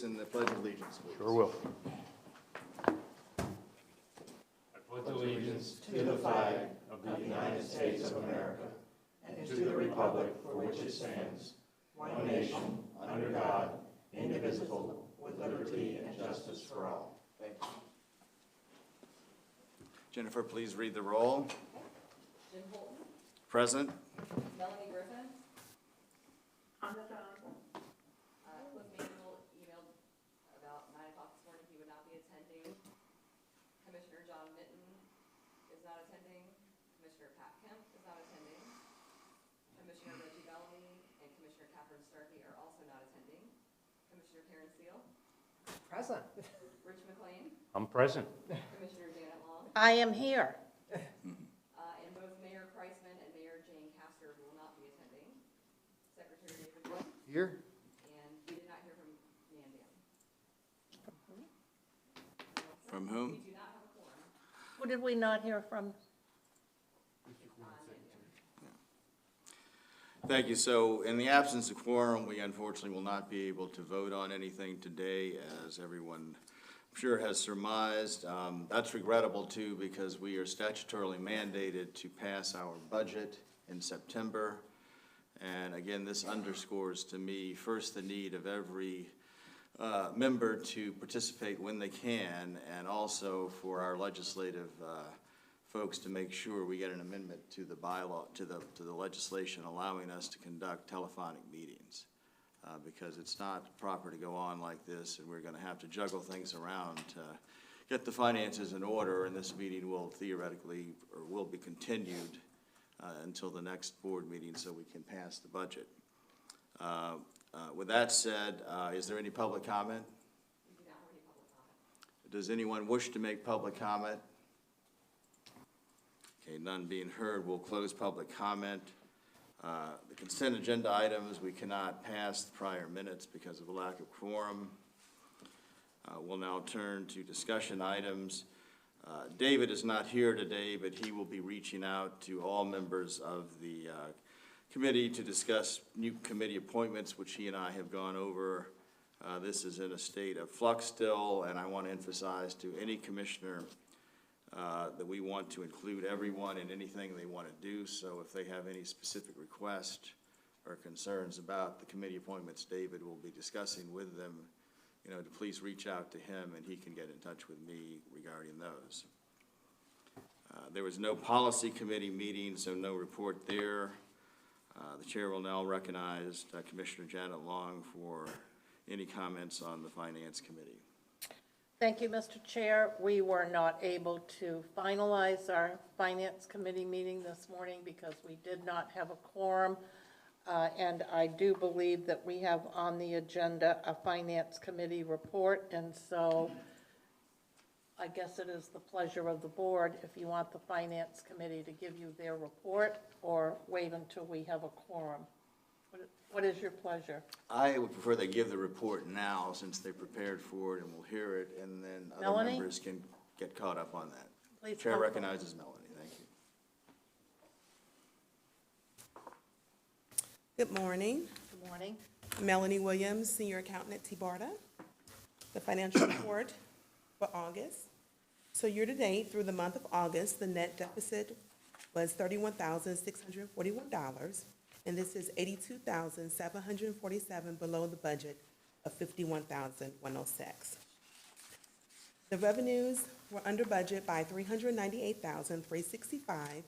us in the Pledge of Allegiance, please? Sure will. I pledge allegiance to the flag of the United States of America and to the republic for which it stands, one nation, under God, indivisible, with liberty and justice for all. Thank you. Jennifer, please read the roll. Jim Holton. Present. Melanie Griffin. On the phone. Cliff Manuel emailed about 9 o'clock this morning he would not be attending. Commissioner John Mitten is not attending. Commissioner Pat Kemp is not attending. Commissioner Reggie Bellamy and Commissioner Catherine Starkey are also not attending. Commissioner Karen Steele. Present. Rich McLean. I'm present. Commissioner Janet Long. I am here. And both Mayor Kreisman and Mayor Jane Castor will not be attending. Secretary David Wood. Here. And we did not hear from Mandan. From whom? We do not have a quorum. Who did we not hear from? Thank you. So in the absence of quorum, we unfortunately will not be able to vote on anything today, as everyone I'm sure has surmised. That's regrettable too, because we are statutorily mandated to pass our budget in September. And again, this underscores to me first the need of every member to participate when they can, and also for our legislative folks to make sure we get an amendment to the bylaw, to the legislation allowing us to conduct telephonic meetings. Because it's not proper to go on like this, and we're going to have to juggle things around to get the finances in order, and this meeting will theoretically, or will be continued until the next board meeting so we can pass the budget. With that said, is there any public comment? We do not have any public comment. Does anyone wish to make public comment? Okay, none being heard, we'll close public comment. The consent agenda items, we cannot pass the prior minutes because of a lack of quorum. We'll now turn to discussion items. David is not here today, but he will be reaching out to all members of the committee to discuss new committee appointments, which he and I have gone over. This is in a state of flux still, and I want to emphasize to any commissioner that we want to include everyone in anything they want to do. So if they have any specific requests or concerns about the committee appointments, David will be discussing with them, to please reach out to him and he can get in touch with me regarding those. There was no policy committee meeting, so no report there. The chair will now recognize Commissioner Janet Long for any comments on the Finance Committee. Thank you, Mr. Chair. We were not able to finalize our Finance Committee meeting this morning because we did not have a quorum. And I do believe that we have on the agenda a Finance Committee report. And so I guess it is the pleasure of the board if you want the Finance Committee to give you their report or wait until we have a quorum. What is your pleasure? I would prefer they give the report now since they prepared for it and we'll hear it, and then other Melanie? members can get caught up on that. Please Chair come recognizes Melanie. Thank you. Good morning. Good morning. Melanie Williams, Senior Accountant at TBARTA. The financial report for August. So year-to-date, through the month of August, the net deficit was $31,641. And this is $82,747 below the budget of $51,106. The revenues were under budget by $398,365,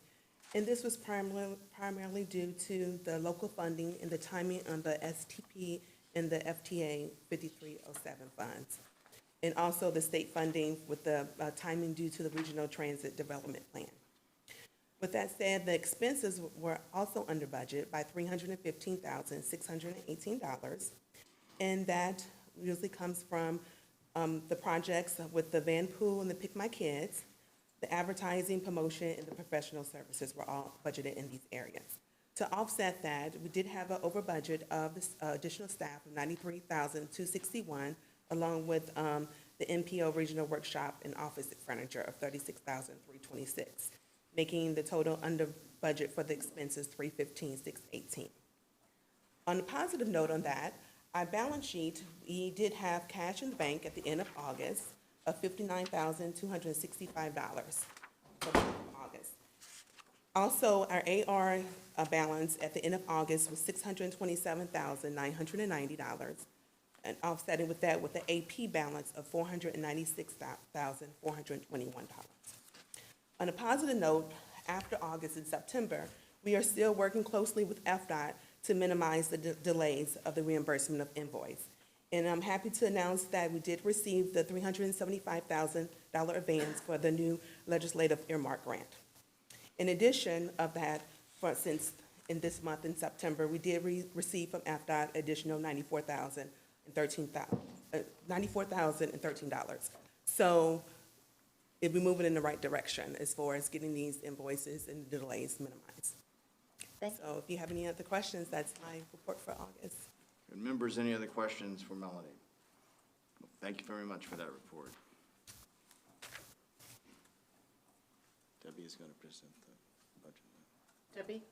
and this was primarily due to the local funding and the timing on the STP and the FTA 5307 funds, and also the state funding with the timing due to the Regional Transit Development Plan. With that said, the expenses were also under budget by $315,618, and that usually comes from the projects with the van pool and the Pick My Kids, the advertising, promotion, and the professional services were all budgeted in these areas. To offset that, we did have an over budget of additional staff of $93,261, along with the NPO regional workshop and office furniture of $36,326. Making the total under budget for the expenses $315,618. On a positive note on that, Our balance sheet, we did have cash in the bank at the end of August of $59,265 for the month of August. Also, our AR balance at the end of August was $627,990, and offsetting with that with the AP balance of $496,421. On a positive note, after August and September, we are still working closely with FDOT to minimize the delays of the reimbursement of invoice. And I'm happy to announce that we did receive the $375,000 advance for the new legislative earmark grant. In addition of that, since in this month in September, we did receive from FDOT additional $94,013. So we're moving in the right direction as far as getting these invoices and the delays minimized. So if you have any other questions, that's my report for August. And members, any other questions for Melanie? Thank you very much for that report. Debbie is going to present the budget. Debbie?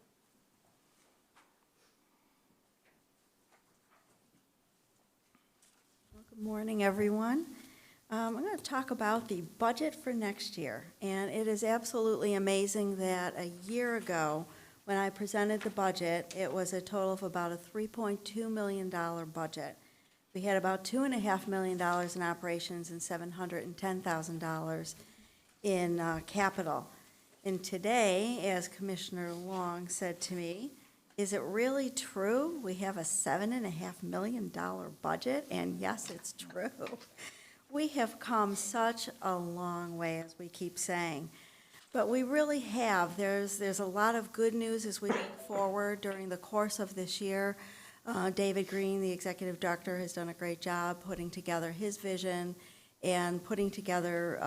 Good morning, everyone. I'm going to talk about the budget for next year. And it is absolutely amazing that a year ago, when I presented the budget, it was a total of about a $3.2 million budget. We had about $2.5 million in operations and $710,000 in capital. And today, as Commissioner Long said to me, is it really true we have a $7.5 million budget? And yes, it's true. We have come such a long way, as we keep saying. But we really have. There's a lot of good news as we look forward during the course of this year. David Green, the executive director, has done a great job putting together his vision and putting together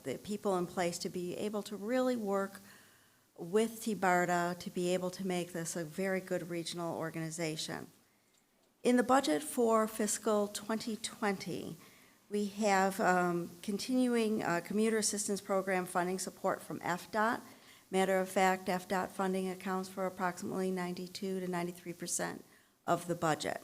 the people in place to be able to really work with TBARTA to be able to make this a very good regional organization. In the budget for fiscal 2020, we have continuing commuter assistance program funding support from FDOT. Matter of fact, FDOT funding accounts for approximately 92 to 93% of the budget,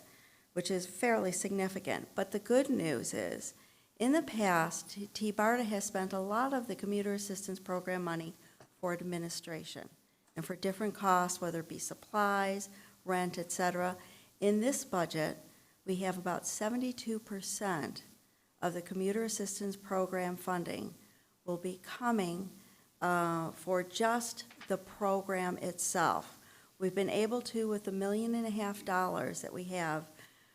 which is fairly significant. But the good news is, in the past, TBARTA has spent a lot of the commuter assistance program money for administration and for different costs, whether it be supplies, rent, et cetera. In this budget, we have about 72% of the commuter assistance program funding will be coming for just the program itself. We've been able to, with the $1.5 million that we have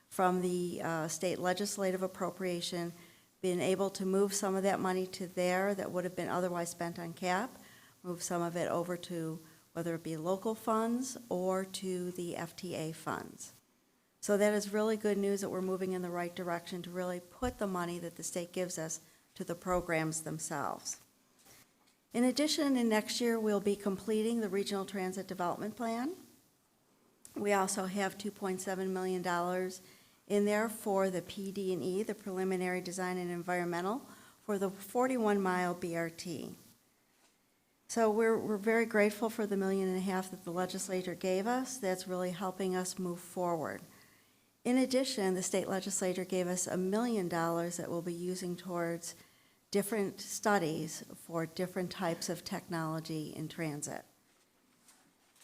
from the state legislative appropriation, been able to move some of that money to there that would have been otherwise spent on CAP, move some of it over to whether it be local funds or to the FTA funds. So that is really good news that we're moving in the right direction to really put the money that the state gives us to the programs themselves. In addition, in next year, we'll be completing the Regional Transit Development Plan. We also have $2.7 million in there for the PD&E, the Preliminary Design and Environmental, for the 41-mile BRT. So we're very grateful for the $1.5 million that the legislature gave us. That's really helping us move forward. In addition, the state legislature gave us $1 million that we'll be using towards different studies for different types of technology in transit.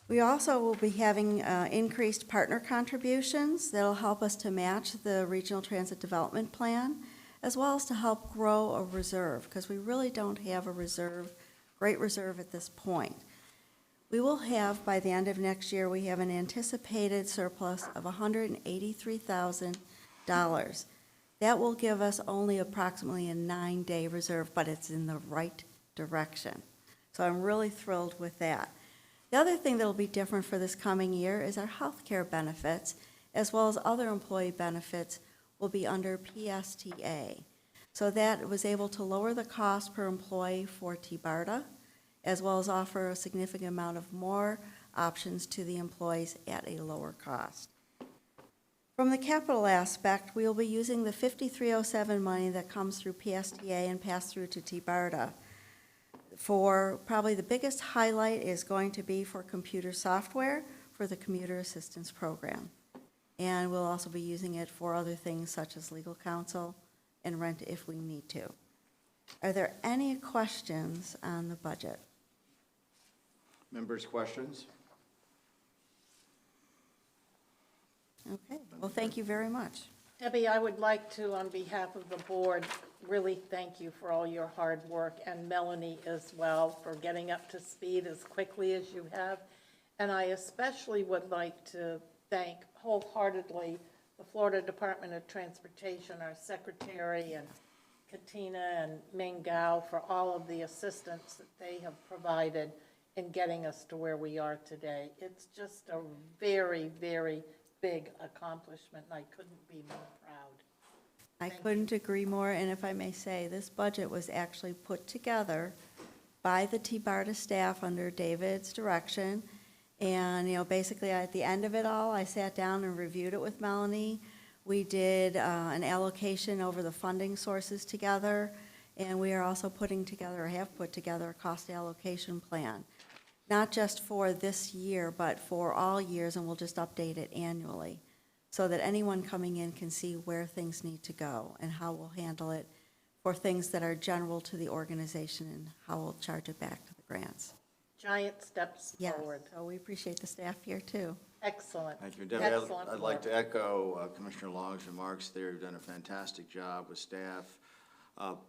We also will be having increased partner contributions that'll help us to match the Regional Transit Development Plan, as well as to help grow a reserve, because we really don't have a great reserve at this point. We will have, by the end of next year, we have an anticipated surplus of $183,000. That will give us only approximately a 9-day reserve, but it's in the right direction. So I'm really thrilled with that. The other thing that will be different for this coming year is our health care benefits, as well as other employee benefits, will be under PSTA. So that was able to lower the cost per employee for TBARTA, as well as offer a significant amount of more options to the employees at a lower cost. From the capital aspect, we will be using the 5307 money that comes through PSTA and pass through to TBARTA. For probably the biggest highlight is going to be for computer software for the commuter assistance program. And we'll also be using it for other things such as legal counsel and rent if we need to. Are there any questions on the budget? Members' questions? Okay, well, thank you very much. Debbie, I would like to, on behalf of the board, really thank you for all your hard work, and Melanie as well, for getting up to speed as quickly as you have. And I especially would like to thank wholeheartedly the Florida Department of Transportation, our secretary, and Katina and Mingao for all of the assistance that they have provided in getting us to where we are today. It's just a very, very big accomplishment, and I couldn't be more proud. I couldn't agree more, and if I may say, this budget was actually put together by the TBARTA staff under David's direction. And, basically at the end of it all, I sat down and reviewed it with Melanie. We did an allocation over the funding sources together, and we are also putting together, or have put together, a cost allocation plan. Not just for this year, but for all years, and we'll just update it annually, so that anyone coming in can see where things need to go and how we'll handle it for things that are general to the organization and how we'll charge it back to the grants. Giant steps Yes, forward. so we appreciate the staff here, too. Excellent. Thank you, Debbie. Excellent I'd like work. to echo Commissioner Long's remarks there. You've done a fantastic job with staff.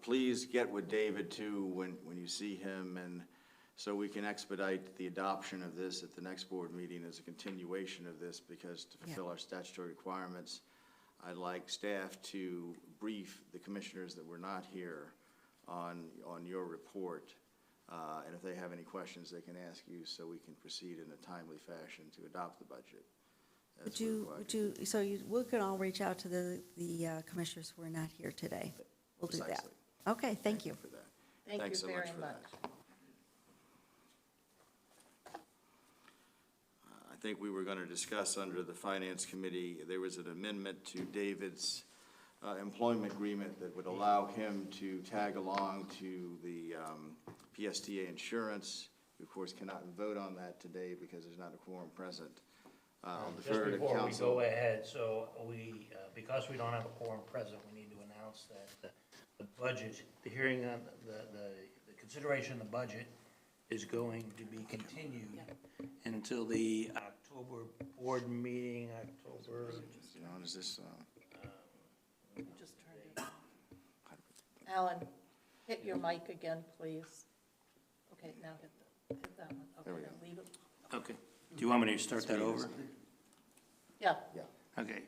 Please get with David, too, when you see him, and so we can expedite the adoption of this at the next board meeting as a continuation of this, because to fulfill our statutory requirements, I'd like staff to brief the commissioners that were not here on your report. And if they have any questions, they can ask you, so we can proceed in a timely fashion to adopt the budget. We can all reach out to the commissioners who are not here today. We'll do that. Precisely. Okay, thank you. For that. Thank Thanks you so very for much. that. I think we were going to discuss under the Finance Committee, there was an amendment to David's employment agreement that would allow him to tag along to the PSTA insurance. We, of course, cannot vote on that today because there's not a quorum present. I'll defer Just to before we council. go ahead, so we, because we don't have a quorum present, we need to announce that the budget, the hearing on the consideration of the budget is going to be continued until the October board meeting, October. Is this, Just turn it on. Alan, hit your mic again, please. Okay, now hit that one. There we Okay, go. leave it. Okay. Do you want me to start that over? Yeah, Okay,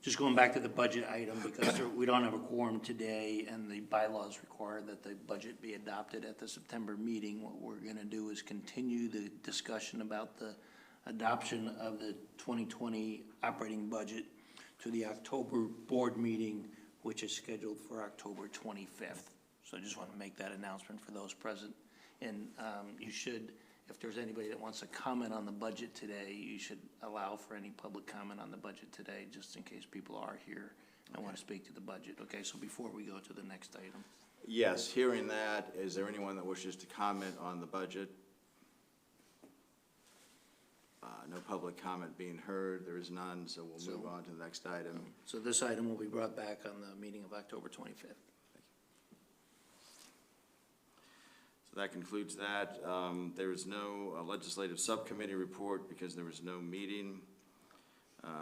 just going back to the budget item, because we don't have a quorum today, and the bylaws require that the budget be adopted at the September meeting. What we're gonna do is continue the discussion about the adoption of the 2020 operating budget to the October board meeting, which is scheduled for October 25th. So I just want to make that announcement for those present. And you should, if there's anybody that wants to comment on the budget today, you should allow for any public comment on the budget today, just in case people are here and want to speak to the budget. Okay, so before we go to the next item. yes, hearing that, is there anyone that wishes to comment on the budget? No public comment being heard. There is none, so we'll move on to the next item. So this item will be brought back on the meeting of October 25th. So that concludes that. There is no legislative subcommittee report because there was no meeting.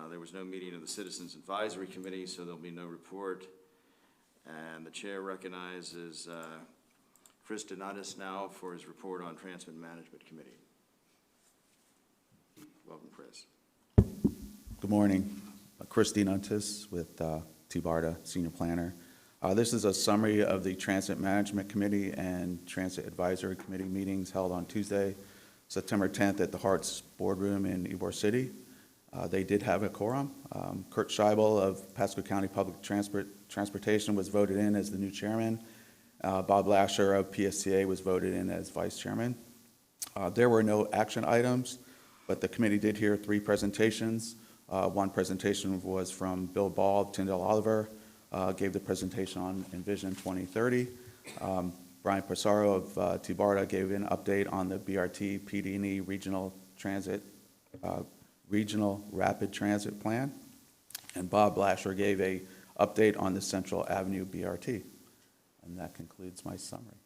There was no meeting of the Citizens Advisory Committee, so there'll be no report. And the chair recognizes Chris Donatis now for his report on Transit Management Committee. Welcome, Chris. Good morning. Chris Donatis with TBARTA Senior Planner. This is a summary of the Transit Management Committee and Transit Advisory Committee meetings held on Tuesday, September 10th at the Hart's Boardroom in Ybor City. They did have a quorum. Kurt Scheibel of Pasco County Public Transportation was voted in as the new chairman. Bob Lasher of PSTA was voted in as vice chairman. There were no action items, but the committee did hear 3 presentations. One presentation was from Bill Ball, Tyndall Oliver, gave the presentation on Envision 2030. Brian Passaro of TBARTA gave an update on the BRT PD&E Regional Rapid Transit Plan. And Bob Lasher gave a update on the Central Avenue BRT. And that concludes my summary.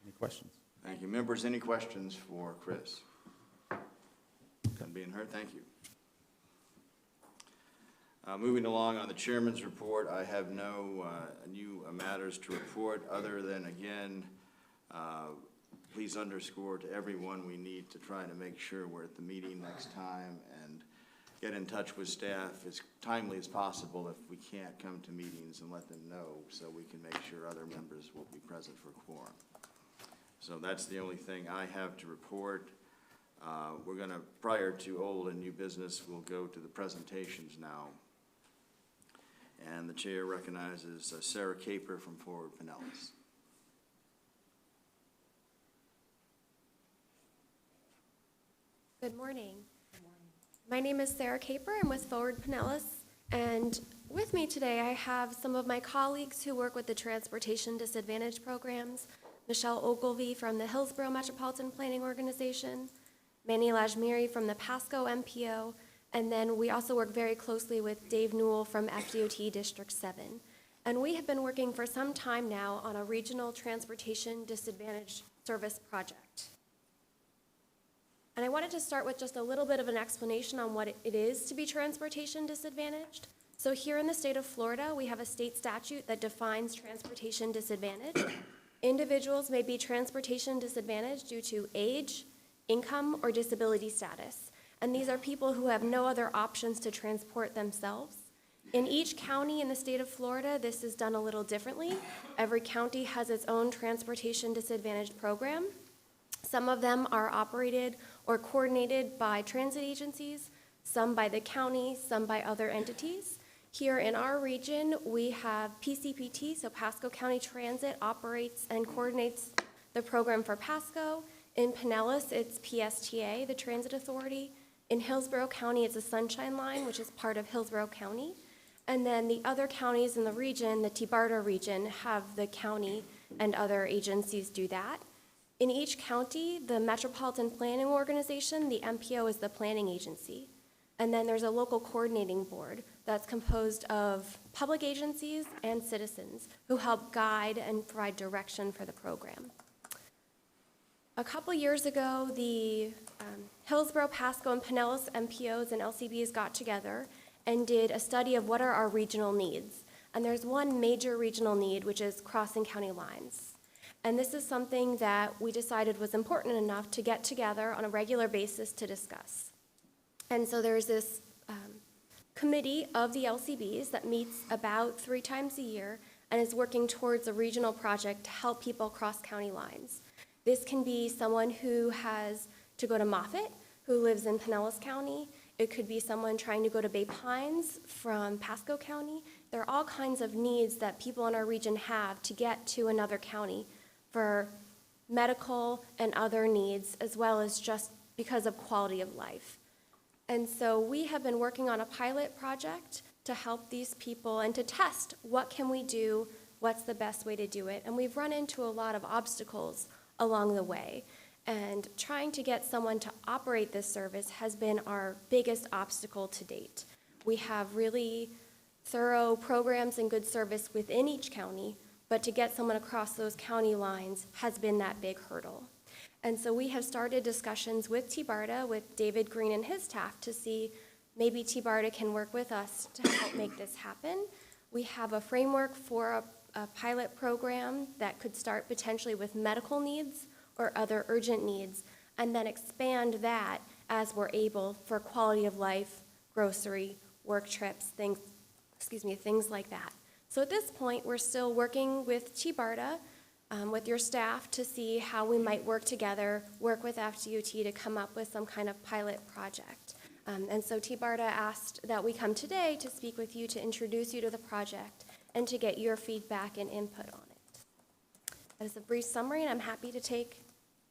Any questions? Thank you. Members, any questions for Chris? None being heard, thank you. Moving along on the chairman's report, I have no new matters to report other than, again, please underscore to everyone we need to try to make sure we're at the meeting next time and get in touch with staff as timely as possible if we can't come to meetings, and let them know so we can make sure other members will be present for quorum. So that's the only thing I have to report. We're going to, prior to old and new business, we'll go to the presentations now. And the chair recognizes Sarah Caper from Forward Pinellas. Good morning. My name is Sarah Caper. I'm with Forward Pinellas, and with me today I have some of my colleagues who work with the Transportation Disadvantaged Programs, Michelle Ogilvie from the Hillsborough Metropolitan Planning Organization, Manny Lajmiri from the Pasco MPO, and then we also work very closely with Dave Newell from FDOT District 7. And we have been working for some time now on a regional transportation disadvantaged service project. And I wanted to start with just a little bit of an explanation on what it is to be transportation disadvantaged. So here in the state of Florida, we have a state statute that defines transportation disadvantage. Individuals may be transportation disadvantaged due to age, income, or disability status. And these are people who have no other options to transport themselves. In each county in the state of Florida, this is done a little differently. Every county has its own transportation disadvantaged program. Some of them are operated or coordinated by transit agencies, some by the county, some by other entities. Here in our region, we have PCPT, so Pasco County Transit operates and coordinates the program for Pasco. In Pinellas, it's PSTA, the Transit Authority. In Hillsborough County, it's a Sunshine Line, which is part of Hillsborough County. And then the other counties in the region, the TBARTA region, have the county and other agencies do that. In each county, the Metropolitan Planning Organization, the MPO, is the planning agency. And then there's a local coordinating board that's composed of public agencies and citizens who help guide and provide direction for the program. A couple years ago, the Hillsborough, Pasco, and Pinellas MPOs and LCBs got together and did a study of what are our regional needs. And there's one major regional need, which is crossing county lines. And this is something that we decided was important enough to get together on a regular basis to discuss. And so there's this committee of the LCBs that meets about 3 times a year and is working towards a regional project to help people cross county lines. This can be someone who has to go to Moffett, who lives in Pinellas County. It could be someone trying to go to Bay Pines from Pasco County. There are all kinds of needs that people in our region have to get to another county for medical and other needs, as well as just because of quality of life. And so we have been working on a pilot project to help these people and to test what can we do, what's the best way to do it. And we've run into a lot of obstacles along the way. And trying to get someone to operate this service has been our biggest obstacle to date. We have really thorough programs and good service within each county, but to get someone across those county lines has been that big hurdle. And so we have started discussions with TBARTA, with David Green and his staff, to see maybe TBARTA can work with us to help make this happen. We have a framework for a pilot program that could start potentially with medical needs or other urgent needs, and then expand that as we're able for quality of life, grocery, work trips, things like that. So at this point, we're still working with TBARTA, with your staff, to see how we might work together, work with FDOT to come up with some kind of pilot project. And so TBARTA asked that we come today to speak with you, to introduce you to the project, and to get your feedback and input on it. That is a brief summary, and I'm happy to take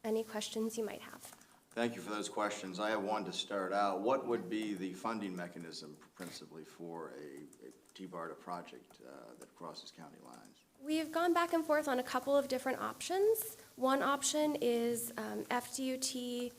any questions you might have. Thank you for those questions. I have one to start out. What would be the funding mechanism principally for a TBARTA project that crosses county lines? We've gone back and forth on a couple of different options. One option is FDOT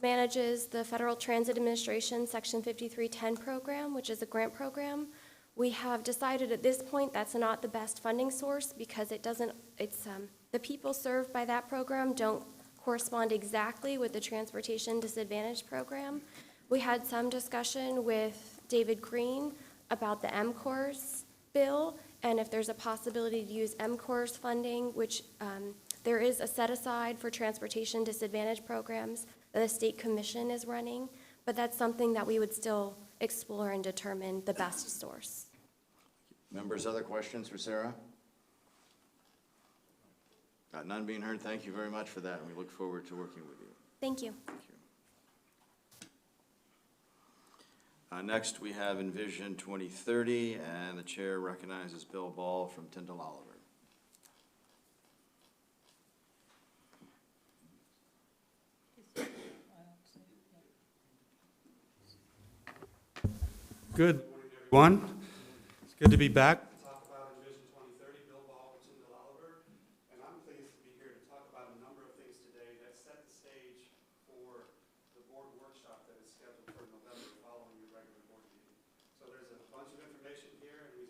manages the Federal Transit Administration Section 5310 program, which is a grant program. We have decided at this point that's not the best funding source because the people served by that program don't correspond exactly with the Transportation Disadvantaged program. We had some discussion with David Green about the MCORS bill and if there's a possibility to use MCORS funding, which there is a set aside for transportation disadvantaged programs that the State Commission is running, but that's something that we would still explore and determine the best source. Members, other questions for Sarah? None being heard, thank you very much for that, and we look forward to working with you. Thank you. Thank you. Next, we have Envision 2030, and the chair recognizes Bill Ball from Tyndall Oliver. Good morning, everyone. It's good to be back. Talk about Envision 2030, Bill Ball with Tyndall Oliver, and I'm pleased to be here to talk about a number of things today that set the stage for the board workshop that is scheduled for November following your regular board meeting. So there's a bunch of information here, and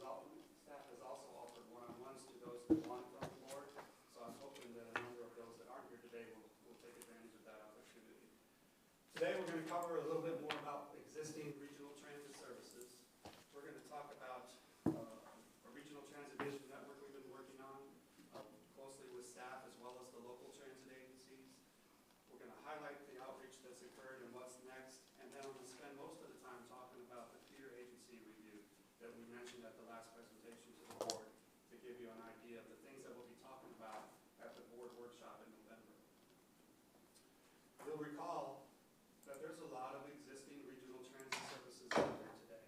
staff has also offered one-on-ones to those that want from the board. So I'm hoping that a number of those that aren't here today will take advantage of that opportunity. Today we're going to cover a little bit more about existing regional transit services. We're going to talk about a regional transit vision network we've been working on closely with staff as well as the local transit agencies. We're going to highlight the outreach that's occurred and what's next, and then I'm going to spend most of the time talking about the peer agency review that we mentioned at the last presentation to the board to give you an idea of the things that we'll be talking about at the board workshop in November. You'll recall that there's a lot of existing regional transit services out there today.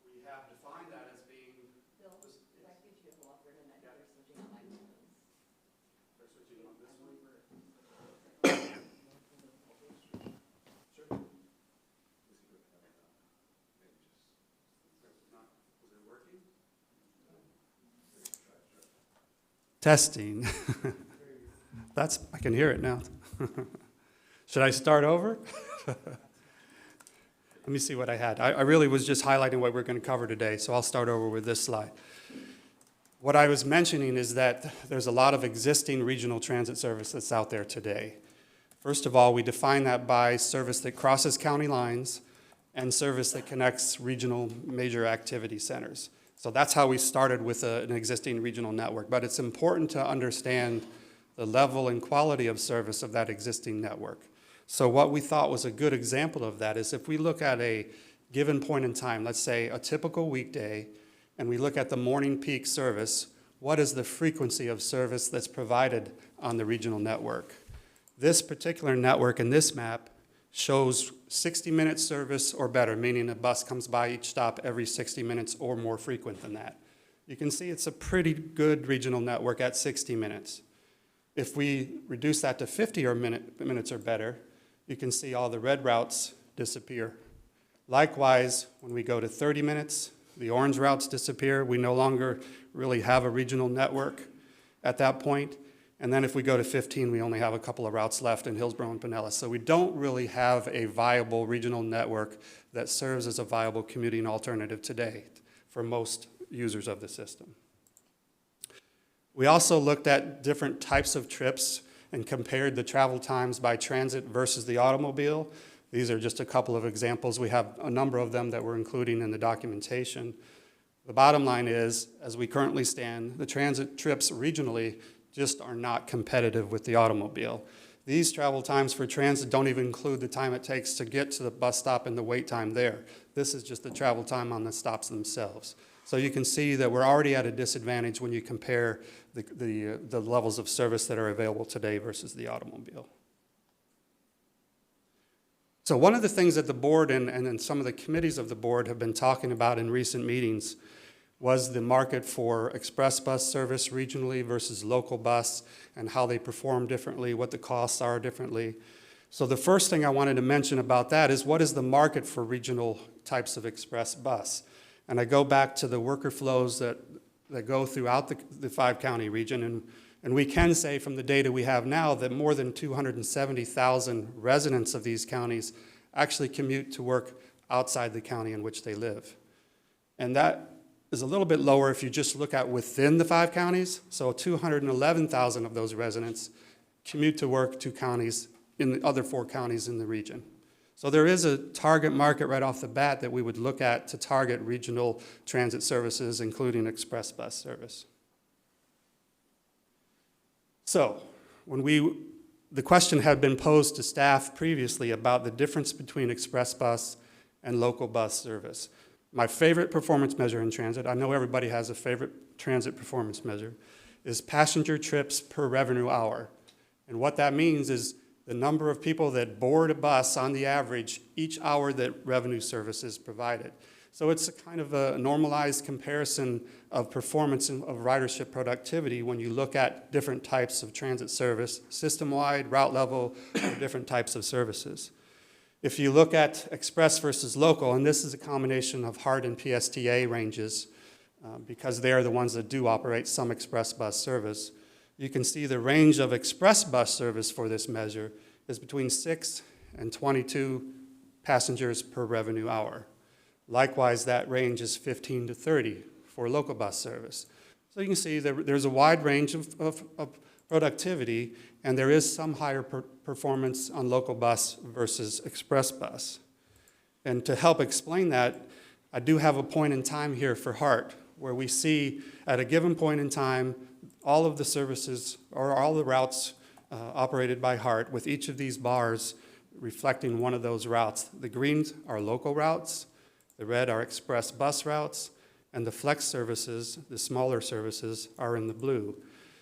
We have defined that as being. Bill, if I could you hold up for a minute, they're switching on microphones. They're switching on this one? Sure. Was it working? Testing. I can hear it now. Should I start over? Let me see what I had. I really was just highlighting what we're going to cover today, so I'll start over with this slide. What I was mentioning is that there's a lot of existing regional transit service that's out there today. First of all, we define that by service that crosses county lines and service that connects regional major activity centers. So that's how we started with an existing regional network. But it's important to understand the level and quality of service of that existing network. So what we thought was a good example of that is if we look at a given point in time, let's say a typical weekday, and we look at the morning peak service, what is the frequency of service that's provided on the regional network? This particular network in this map shows 60-minute service or better, meaning a bus comes by each stop every 60 minutes or more frequent than that. You can see it's a pretty good regional network at 60 minutes. If we reduce that to 50 minutes or better, you can see all the red routes disappear. Likewise, when we go to 30 minutes, the orange routes disappear. We no longer really have a regional network at that point. And then if we go to 15, we only have a couple of routes left in Hillsborough and Pinellas. So we don't really have a viable regional network that serves as a viable commuting alternative today for most users of the system. We also looked at different types of trips and compared the travel times by transit versus the automobile. These are just a couple of examples. We have a number of them that we're including in the documentation. The bottom line is, as we currently stand, the transit trips regionally just are not competitive with the automobile. These travel times for transit don't even include the time it takes to get to the bus stop and the wait time there. This is just the travel time on the stops themselves. So you can see that we're already at a disadvantage when you compare the levels of service that are available today versus the automobile. So one of the things that the board and some of the committees of the board have been talking about in recent meetings was the market for express bus service regionally versus local bus and how they perform differently, what the costs are differently. So the first thing I wanted to mention about that is what is the market for regional types of express bus? And I go back to the worker flows that go throughout the 5-county region, And we can say from the data we have now that more than 270,000 residents of these counties actually commute to work outside the county in which they live. And that is a little bit lower if you just look at within the 5 counties. So 211,000 of those residents commute to work to counties in the other 4 counties in the region. So there is a target market right off the bat that we would look at to target regional transit services, including express bus service. So the question had been posed to staff previously about the difference between express bus and local bus service. My favorite performance measure in transit, I know everybody has a favorite transit performance measure, is passenger trips per revenue hour. And what that means is the number of people that board a bus on the average each hour that revenue service is provided. So it's a kind of a normalized comparison of performance of ridership productivity when you look at different types of transit service, system-wide, route level, or different types of services. If you look at express versus local, and this is a combination of HART and PSTA ranges, because they are the ones that do operate some express bus service, you can see the range of express bus service for this measure is between 6 and 22 passengers per revenue hour. Likewise, that range is 15 to 30 for local bus service. So you can see there's a wide range of productivity, and there is some higher performance on local bus versus express bus. And to help explain that, I do have a point in time here for HART, where we see at a given point in time all of the services or all the routes operated by HART, with each of these bars reflecting one of those routes. The greens are local routes, the red are express bus routes, and the flex services, the smaller services, are in the blue.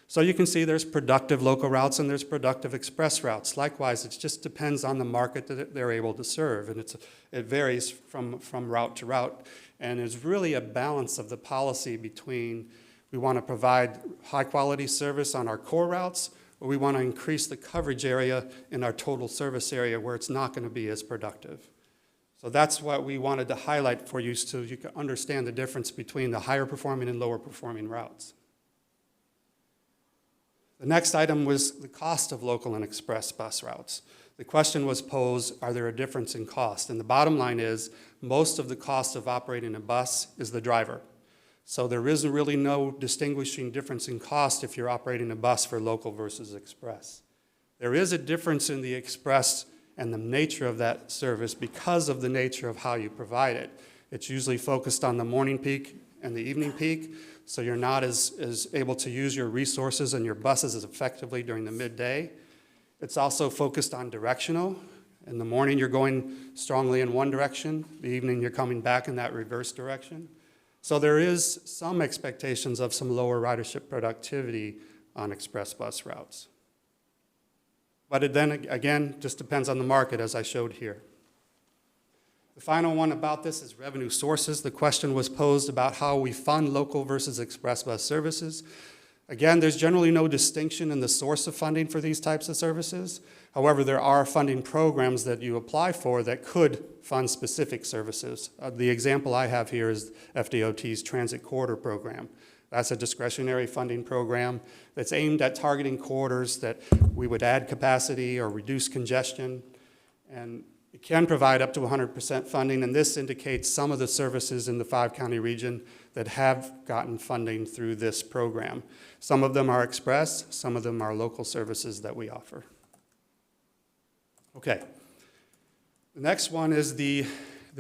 So you can see there's productive local routes and there's productive express routes. Likewise, it just depends on the market that they're able to serve, and it varies from route to route. And it's really a balance of the policy between we want to provide high-quality service on our core routes, or we want to increase the coverage area in our total service area where it's not going to be as productive. So that's what we wanted to highlight for you so you can understand the difference between the higher performing and lower performing routes. The next item was the cost of local and express bus routes. The question was posed, are there a difference in cost? And the bottom line is, most of the cost of operating a bus is the driver. So there is really no distinguishing difference in cost if you're operating a bus for local versus express. There is a difference in the express and the nature of that service because of the nature of how you provide it. It's usually focused on the morning peak and the evening peak, so you're not as able to use your resources and your buses as effectively during the midday. It's also focused on directional. In the morning, you're going strongly in one direction. The evening, you're coming back in that reverse direction. So there is some expectations of some lower ridership productivity on express bus routes. But it then, again, just depends on the market, as I showed here. The final one about this is revenue sources. The question was posed about how we fund local versus express bus services. Again, there's generally no distinction in the source of funding for these types of services. However, there are funding programs that you apply for that could fund specific services. The example I have here is FDOT's Transit Corridor Program. That's a discretionary funding program that's aimed at targeting corridors that we would add capacity or reduce congestion. And it can provide up to 100% funding, and this indicates some of the services in the 5-county region that have gotten funding through this program. Some of them are express, some of them are local services that we offer. Okay. The next one is the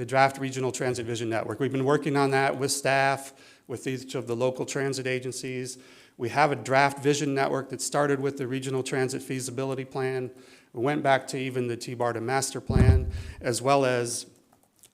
draft Regional Transit Vision Network. We've been working on that with staff, with each of the local transit agencies. We have a draft vision network that started with the Regional Transit Feasibility Plan. We went back to even the TBARTA Master Plan, as well as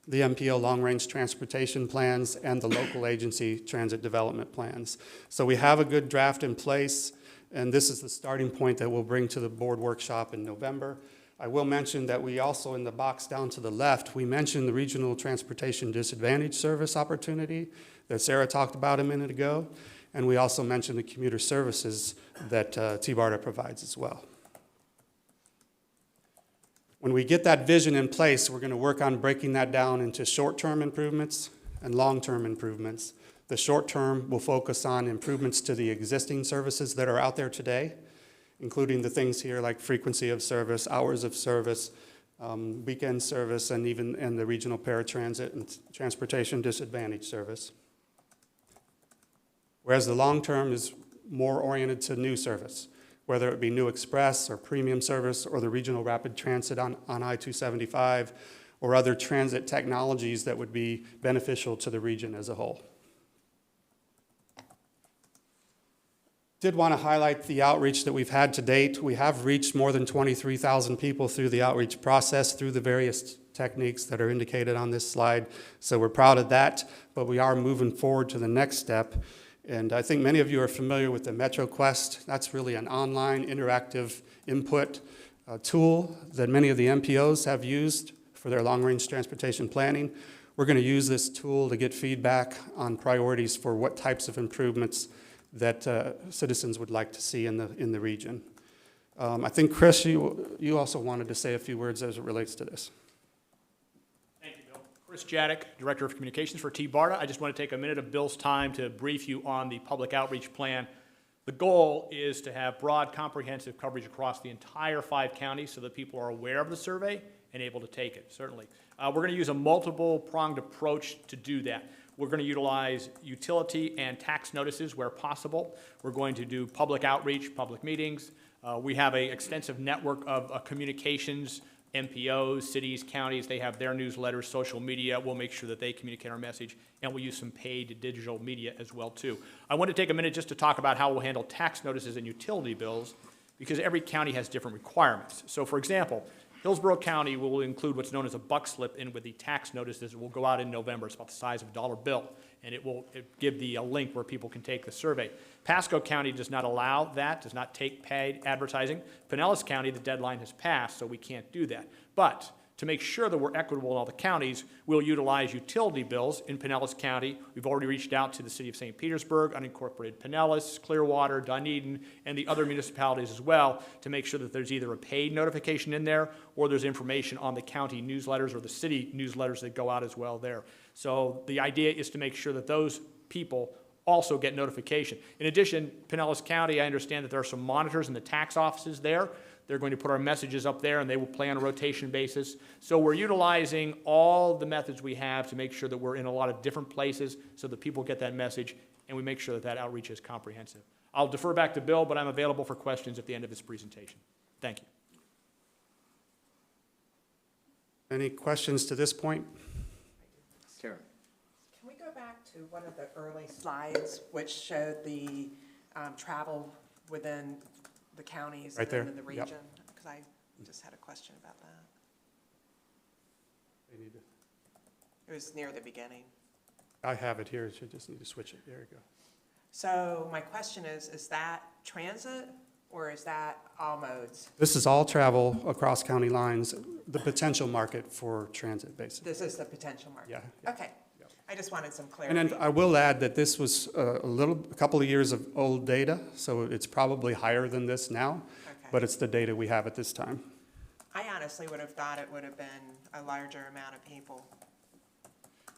the MPO Long-Range Transportation Plans and the local agency transit development plans. So we have a good draft in place, and this is the starting point that we'll bring to the board workshop in November. I will mention that we also, in the box down to the left, we mentioned the Regional Transportation Disadvantage Service opportunity that Sarah talked about a minute ago, and we also mentioned the commuter services that TBARTA provides as well. When we get that vision in place, we're going to work on breaking that down into short-term improvements and long-term improvements The short term will focus on improvements to the existing services that are out there today, including the things here like frequency of service, hours of service, weekend service, and even the regional paratransit and transportation disadvantage service. Whereas the long term is more oriented to new service, whether it be New Express or premium service or the regional rapid transit on I-275 or other transit technologies that would be beneficial to the region as a whole. Did want to highlight the outreach that we've had to date. We have reached more than 23,000 people through the outreach process, through the various techniques that are indicated on this slide. So we're proud of that, but we are moving forward to the next step. And I think many of you are familiar with the MetroQuest. That's really an online interactive input tool that many of the MPOs have used for their long-range transportation planning. We're going to use this tool to get feedback on priorities for what types of improvements that citizens would like to see in the region. I think, Chris, you also wanted to say a few words as it relates to this. Thank you, Bill. Chris Jadek, Director of Communications for TBARTA. I just want to take a minute of Bill's time to brief you on the public outreach plan. The goal is to have broad, comprehensive coverage across the entire 5 counties so that people are aware of the survey and able to take it, certainly. We're going to use a multiple-pronged approach to do that. We're going to utilize utility and tax notices where possible. We're going to do public outreach, public meetings. We have an extensive network of communications, MPOs, cities, counties. They have their newsletters, social media. We'll make sure that they communicate our message, and we'll use some paid digital media as well, too. I want to take a minute just to talk about how we'll handle tax notices and utility bills, because every county has different requirements. So, for example, Hillsborough County will include what's known as a buck slip in with the tax notices. It will go out in November. It's about the size of a dollar bill, and it will give the link where people can take the survey. Pasco County does not allow that, does not take paid advertising. Pinellas County, the deadline has passed, so we can't do that. But to make sure that we're equitable in all the counties, we'll utilize utility bills in Pinellas County. We've already reached out to the city of St. Petersburg, unincorporated Pinellas, Clearwater, Dunedin, and the other municipalities as well to make sure that there's either a paid notification in there or there's information on the county newsletters or the city newsletters that go out as well there. So the idea is to make sure that those people also get notification. In addition, Pinellas County, I understand that there are some monitors in the tax offices there. They're going to put our messages up there, and they will play on a rotation basis. So we're utilizing all the methods we have to make sure that we're in a lot of different places so that people get that message, and we make sure that that outreach is comprehensive. I'll defer back to Bill, but I'm available for questions at the end of his presentation. Thank you. Any questions to this point? Karen. Can we go back to one of the early slides which showed the travel within the counties Right and then there. in the Yep. region? Because I just had a question about that. It was near the beginning. I have it here, so you just need to switch it. There you go. So my question is that transit or is that all modes? This is all travel across county lines, the potential market for transit, basically. This is the potential market? Yeah. Okay. Yep. I just wanted some And clarity. then I will add that this was a couple of years of old data, so it's probably higher than this now, Okay. but it's the data we have at this time. I honestly would have thought it would have been a larger amount of people.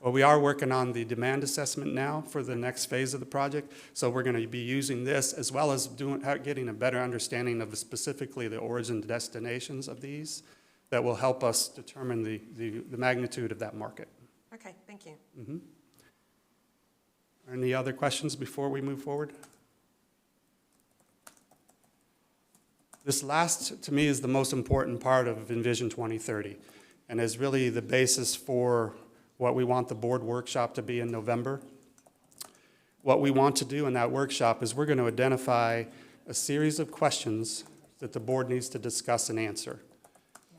Well, we are working on the demand assessment now for the next phase of the project, so we're going to be using this as well as getting a better understanding of specifically the origin destinations of these that will help us determine the magnitude of that market. Okay, thank you. Any other questions before we move forward? This last, to me, is the most important part of Envision 2030 and is really the basis for what we want the board workshop to be in November. What we want to do in that workshop is we're going to identify a series of questions that the board needs to discuss and answer.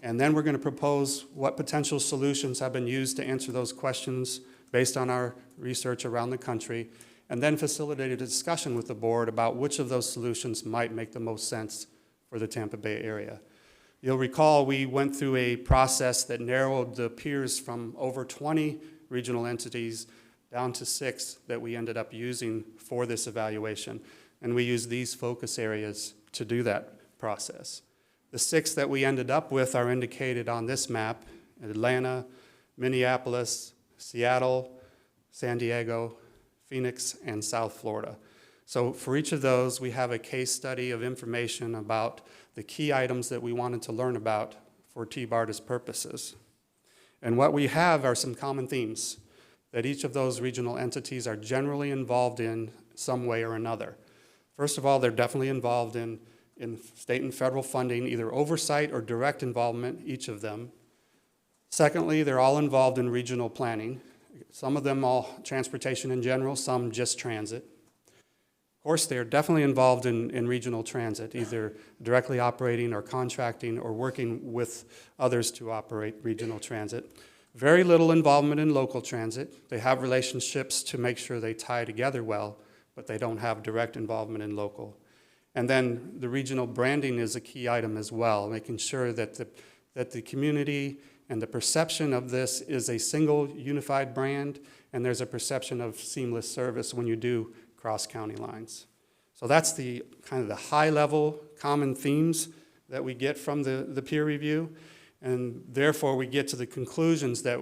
And then we're going to propose what potential solutions have been used to answer those questions based on our research around the country, and then facilitate a discussion with the board about which of those solutions might make the most sense for the Tampa Bay area. You'll recall we went through a process that narrowed the peers from over 20 regional entities down to 6 that we ended up using for this evaluation. And we used these focus areas to do that process. The 6 that we ended up with are indicated on this map: Atlanta, Minneapolis, Seattle, San Diego, Phoenix, and South Florida. So for each of those, we have a case study of information about the key items that we wanted to learn about for TBARTA's purposes. And what we have are some common themes that each of those regional entities are generally involved in some way or another. First of all, they're definitely involved in state and federal funding, either oversight or direct involvement, each of them. Secondly, they're all involved in regional planning. Some of them all transportation in general, some just transit. Of course, they're definitely involved in regional transit, either directly operating or contracting or working with others to operate regional transit. Very little involvement in local transit. They have relationships to make sure they tie together well, but they don't have direct involvement in local. And then the regional branding is a key item as well, making sure that the community and the perception of this is a single unified brand, and there's a perception of seamless service when you do cross-county lines. So that's the kind of the high-level common themes that we get from the peer review, and therefore we get to the conclusions that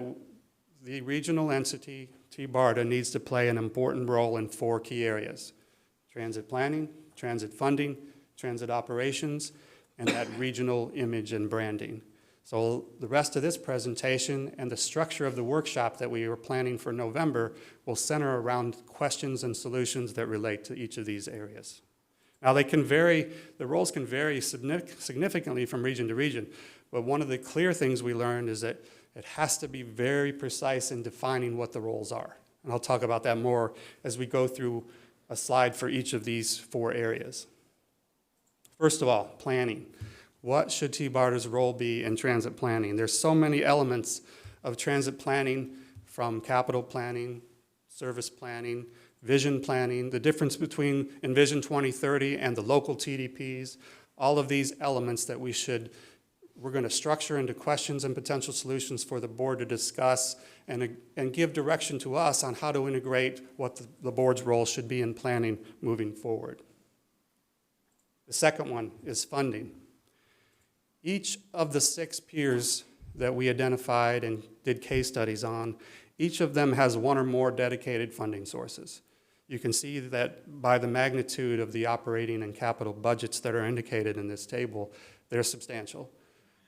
the regional entity, TBARTA, needs to play an important role in 4 key areas: transit planning, transit funding, transit operations, and that regional image and branding. So the rest of this presentation and the structure of the workshop that we are planning for November will center around questions and solutions that relate to each of these areas. Now they can vary, the roles can vary significantly from region to region, but one of the clear things we learned is that it has to be very precise in defining what the roles are. And I'll talk about that more as we go through a slide for each of these 4 areas. First of all, planning. What should TBARTA's role be in transit planning? There's so many elements of transit planning, from capital planning, service planning, vision planning, the difference between Envision 2030 and the local TDPs, all of these elements that we're going to structure into questions and potential solutions for the board to discuss and give direction to us on how to integrate what the board's role should be in planning moving forward. The second one is funding. Each of the 6 peers that we identified and did case studies on, each of them has 1 or more dedicated funding sources. You can see that by the magnitude of the operating and capital budgets that are indicated in this table, they're substantial.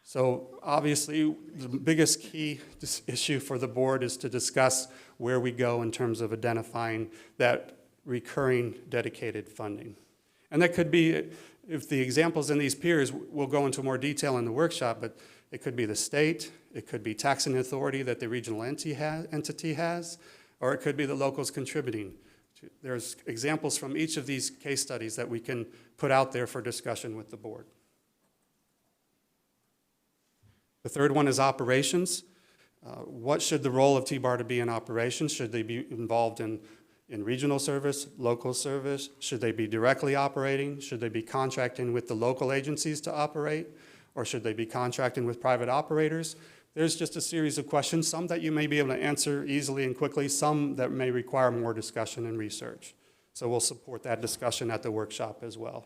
So obviously, the biggest key issue for the board is to discuss where we go in terms of identifying that recurring dedicated funding. And that could be, if the examples in these peers, we'll go into more detail in the workshop, but it could be the state, it could be taxing authority that the regional entity has, or it could be the locals contributing. There's examples from each of these case studies that we can put out there for discussion with the board. The third one is operations. What should the role of TBARTA be in operations? Should they be involved in regional service, local service? Should they be directly operating? Should they be contracting with the local agencies to operate? Or should they be contracting with private operators? There's just a series of questions, some that you may be able to answer easily and quickly, some that may require more discussion and research. So we'll support that discussion at the workshop as well.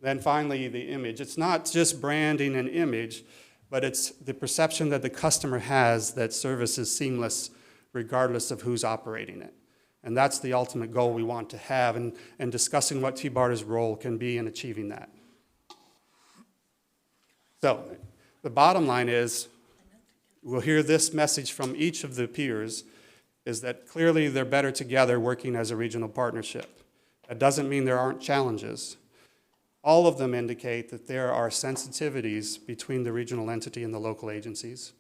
Then finally, the image. It's not just branding and image, but it's the perception that the customer has that service is seamless regardless of who's operating it. And that's the ultimate goal we want to have, and discussing what TBARTA's role can be in achieving that. So the bottom line is, we'll hear this message from each of the peers, is that clearly they're better together working as a regional partnership. That doesn't mean there aren't challenges. All of them indicate that there are sensitivities between the regional entity and the local agencies,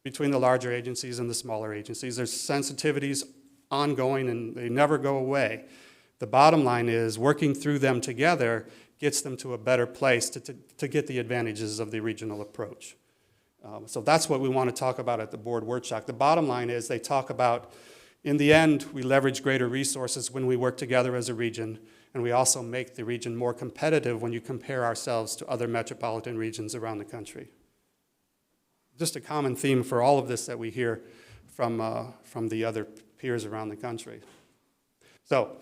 between the larger agencies and the smaller agencies. There's sensitivities ongoing and they never go away. The bottom line is working through them together gets them to a better place to get the advantages of the regional approach. So that's what we want to talk about at the board workshop. The bottom line is they talk about, in the end, we leverage greater resources when we work together as a region, and we also make the region more competitive when you compare ourselves to other metropolitan regions around the country. Just a common theme for all of this that we hear from the other peers around the country. So,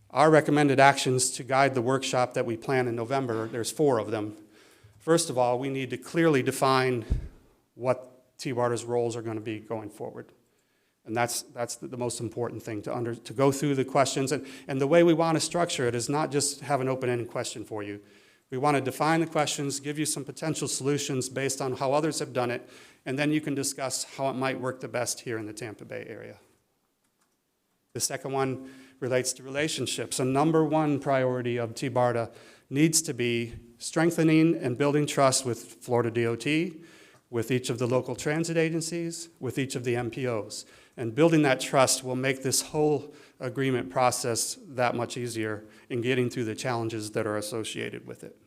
our recommended actions to guide the workshop that we plan in November, there's 4 of them. First of all, we need to clearly define what TBARTA's roles are going to be going forward. And that's the most important thing, to go through the questions. And the way we want to structure it is not just have an open-ended question for you. We want to define the questions, give you some potential solutions based on how others have done it, and then you can discuss how it might work the best here in the Tampa Bay area. The second one relates to relationships. A number one priority of TBARTA needs to be strengthening and building trust with Florida DOT, with each of the local transit agencies, with each of the MPOs. And building that trust will make this whole agreement process that much easier in getting through the challenges that are associated with it.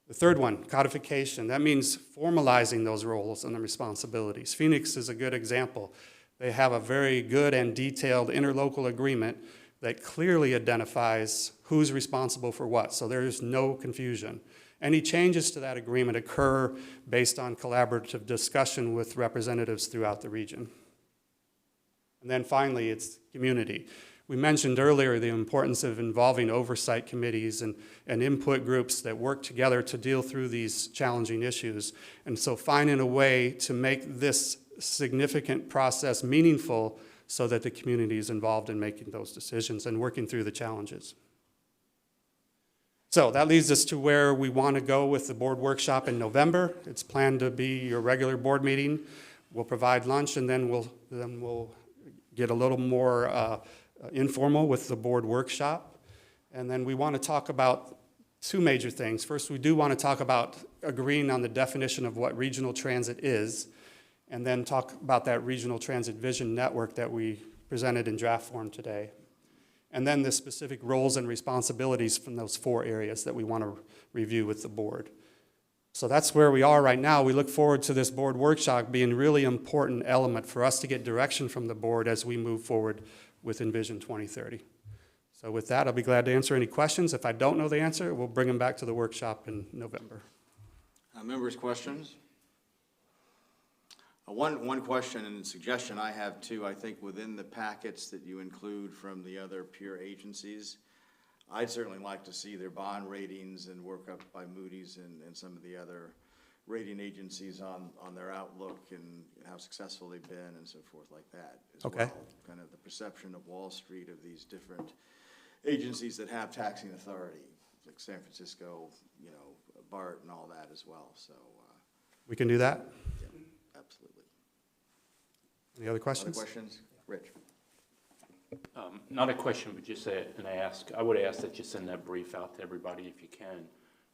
The third one, codification. That means formalizing those roles and the responsibilities. Phoenix is a good example. They have a very good and detailed interlocal agreement that clearly identifies who's responsible for what, so there is no confusion. Any changes to that agreement occur based on collaborative discussion with representatives throughout the region. And then finally, it's community. We mentioned earlier the importance of involving oversight committees and input groups that work together to deal through these challenging issues. And so finding a way to make this significant process meaningful so that the community is involved in making those decisions and working through the challenges. So that leads us to where we want to go with the board workshop in November. It's planned to be your regular board meeting. We'll provide lunch, and then we'll get a little more informal with the board workshop. And then we want to talk about two major things. First, we do want to talk about agreeing on the definition of what regional transit is, and then talk about that regional transit vision network that we presented in draft form today. And then the specific roles and responsibilities from those four areas that we want to review with the board. So that's where we are right now. We look forward to this board workshop being a really important element for us to get direction from the board as we move forward with Envision 2030. So with that, I'll be glad to answer any questions. If I don't know the answer, we'll bring them back to the workshop in November. Members, questions? One question and suggestion I have too, I think within the packets that you include from the other peer agencies, I'd certainly like to see their bond ratings and work up by Moody's and some of the other rating agencies on their outlook and how successful they've been and so forth like that as Okay. well. Kind of the perception of Wall Street of these different agencies that have taxing authority, like San Francisco, you know, BART and all that as well, so. We can do that? Yeah, absolutely. Any other questions? Other questions? Rich? Not a question, but just an ask. I would ask that you send that brief out to everybody if you can.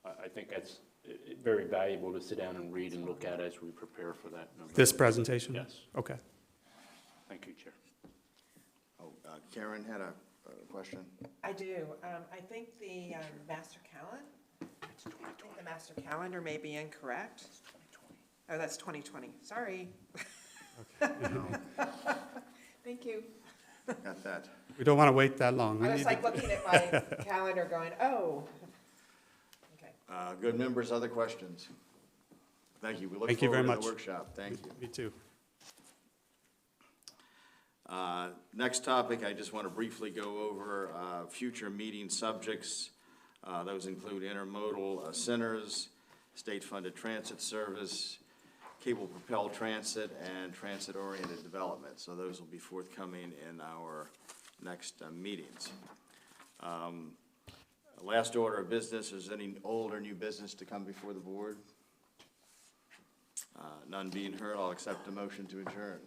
I think that's very valuable to sit down and read and look at as we prepare for that. This presentation? Yes. Okay. Thank you, Chair. Oh, Karen had a question. I do. I think the master calendar may be incorrect. Oh, that's 2020. Sorry. Thank you. Got that. We don't want to wait that long. I was like looking at my calendar going, oh. Okay. Good members, other questions? Thank you. We look Thank you very forward to much. the workshop. Thank you. Me too. Next topic, I just want to briefly go over future meeting subjects. Those include intermodal centers, state-funded transit service, cable-propelled transit, and transit-oriented development. So those will be forthcoming in our next meetings. Last order of business, is any old or new business to come before the board? None being heard, I'll accept a motion to adjourn.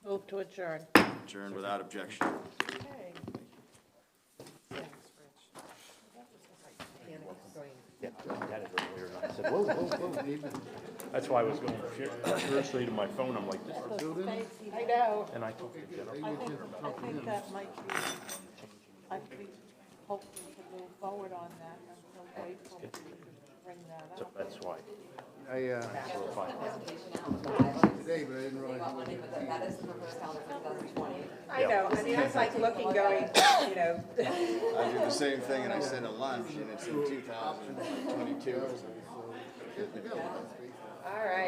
Move to adjourn. Adjourn without objection. Okay. Thanks, Rich. Yeah, that is earlier, and I said, whoa. That's why I was going furiously to my phone. I'm like, this is good. I know. And I talked to Jennifer. I think that might be, I think, hopefully to move forward on that until April, we can bring that So up. that's why. Today, but I didn't realize. That is the proposed calendar for 2020. I know. I mean, I was like looking, going, you know. I did the same thing, and I said a lunch, and it's in 2022. All right.